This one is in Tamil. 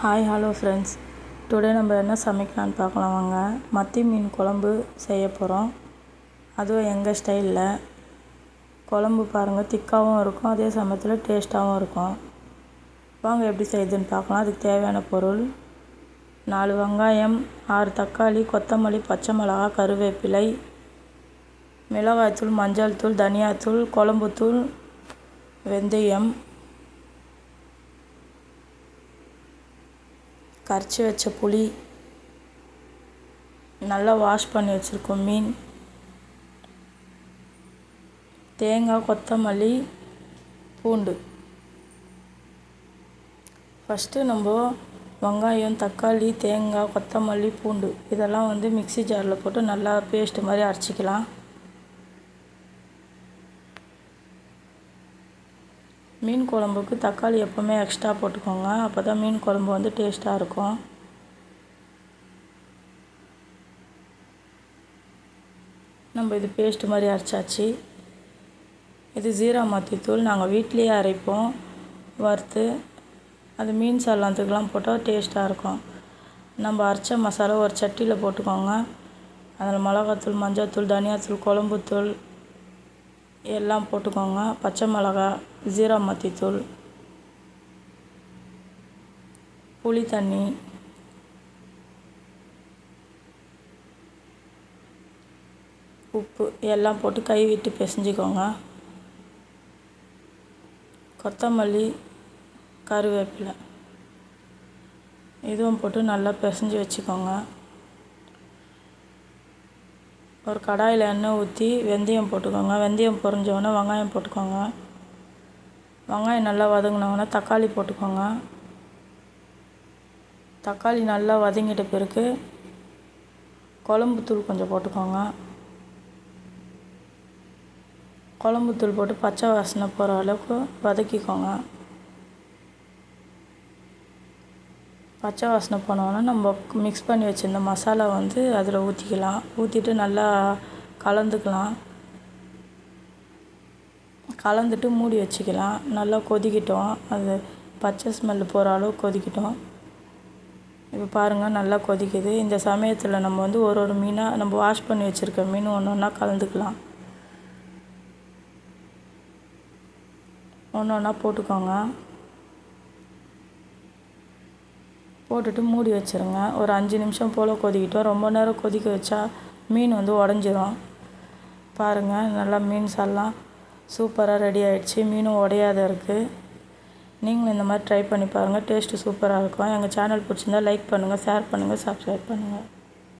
ஹாய் ஹலோ ஃப்ரெண்ட்ஸ், டுடே நம்ம என்ன சமைக்கலான்னு பார்க்கலாம் வாங்க. மத்தி மீன் குழம்பு செய்ய போகிறோம். அதுவும் எங்கள் ஸ்டைலில். குழம்பு பாருங்கள், திக்காகவும் இருக்கும், அதே சமயத்தில் டேஸ்ட்டாகவும் இருக்கும். வாங்க எப்படி செய்யுதுன்னு பார்க்கலாம். அதுக்கு தேவையான பொருள்: 4 வெங்காயம், 6 தக்காளி, கொத்தமல்லி, பச்சை மிளகா, கருவேப்பிலை, மிளகாய்த்தூள், மஞ்சள் தூள், தனியாத்தூள், குழம்புத்தூள், வெந்தயம், கரைச்சி வச்ச புளி, நல்லா வாஷ் பண்ணி வச்சுருக்கோம் மீன், தேங்காய், கொத்தமல்லி, பூண்டு. ஃபஸ்ட்டு நம்ம வெங்காயம், தக்காளி, தேங்காய், கொத்தமல்லி, பூண்டு இதெல்லாம் மிக்ஸி ஜாரில் போட்டு நல்லா பேஸ்ட்டு மாதிரி அரைச்சிக்கலாம். மீன் குழம்புக்கு தக்காளி எப்போவுமே எக்ஸ்ட்ரா போட்டுக்கோங்க, அப்போ தான் மீன் குழம்பு டேஸ்ட்டாக இருக்கும். நம்ம இது பேஸ்ட்டு மாதிரி அரைச்சாச்சு. இது ஜீரா மத்தித்தூள், நாங்கள் வீட்லேயே அரைப்போம் வறுத்து. அது மீன் சாதத்துக்கெலாம் போட்டால் டேஸ்ட்டாக இருக்கும். நம்ம அரைச்ச மசாலா ஒரு சட்டியில் போட்டுக்கோங்க. அதில் மிளகாத்தூள், மஞ்சள்தூள், தனியாத்தூள், குழம்புத்தூள் எல்லாம் போட்டுக்கோங்க. பச்சை மிளகா, ஜீரா மத்தித்தூள், புளி தண்ணி, உப்பு எல்லாம் போட்டு கை விட்டு பிசைஞ்சிக்கோங்க. கொத்தமல்லி, கருவேப்பிலை இதுவும் போட்டு நல்லா பிசைஞ்சி வச்சுக்கோங்க. ஒரு கடாயில் எண்ணெய் ஊற்றி வெந்தயம் போட்டுக்கோங்க. வெந்தயம் பொரிஞ்சோடனே வெங்காயம் போட்டுக்கோங்க. வெங்காயம் நல்லா வதங்கினோடனே தக்காளி போட்டுக்கோங்க. தக்காளி நல்லா வதங்கிட்ட பிறகு குழம்புத்தூள் கொஞ்சம் போட்டுக்கோங்க. குழம்புத்தூள் போட்டு பச்சை வாசனை போகிற அளவுக்கு வதக்கிக்கோங்க. பச்சை வாசனை போனோன்னா நம்ம மிக்ஸ் பண்ணி வச்சுருந்த மசாலா அதில் ஊற்றிக்கலாம். ஊற்றிட்டு நல்லா கலந்துக்கலாம். கலந்துட்டு மூடி வச்சுக்கலாம். நல்லா கொதிக்கட்டும். அது பச்சை ஸ்மெல்லு போகிற அளவு கொதிக்கட்டும். இப்போ பாருங்கள், நல்லா கொதிக்குது. இந்த சமயத்தில் நம்ம ஒரு மீனாக நம்ம வாஷ் பண்ணி வச்சுருக்க மீன் ஒன்று ஒன்றா கலந்துக்கலாம். ஒன்று ஒன்றா போட்டுக்கோங்க. போட்டுட்டு மூடி வச்சுருங்க. ஒரு 5 நிமிஷம் போல் கொதிக்கிட்டோம். ரொம்ப நேரம் கொதிக்க வச்சா மீன் உடஞ்சிரும். பாருங்கள், நல்லா மீன் சாதம் சூப்பராக ரெடி ஆகிடுச்சு. மீனும் உடையாத இருக்குது. நீங்களும் இந்த மாதிரி ட்ரை பண்ணி பாருங்கள். டேஸ்ட்டு சூப்பராக இருக்கும். எங்கள் சேனல் பிடிச்சிருந்தால் லைக் பண்ணுங்கள், ஷேர் பண்ணுங்கள், சப்ஸ்கிரைப் பண்ணுங்கள்.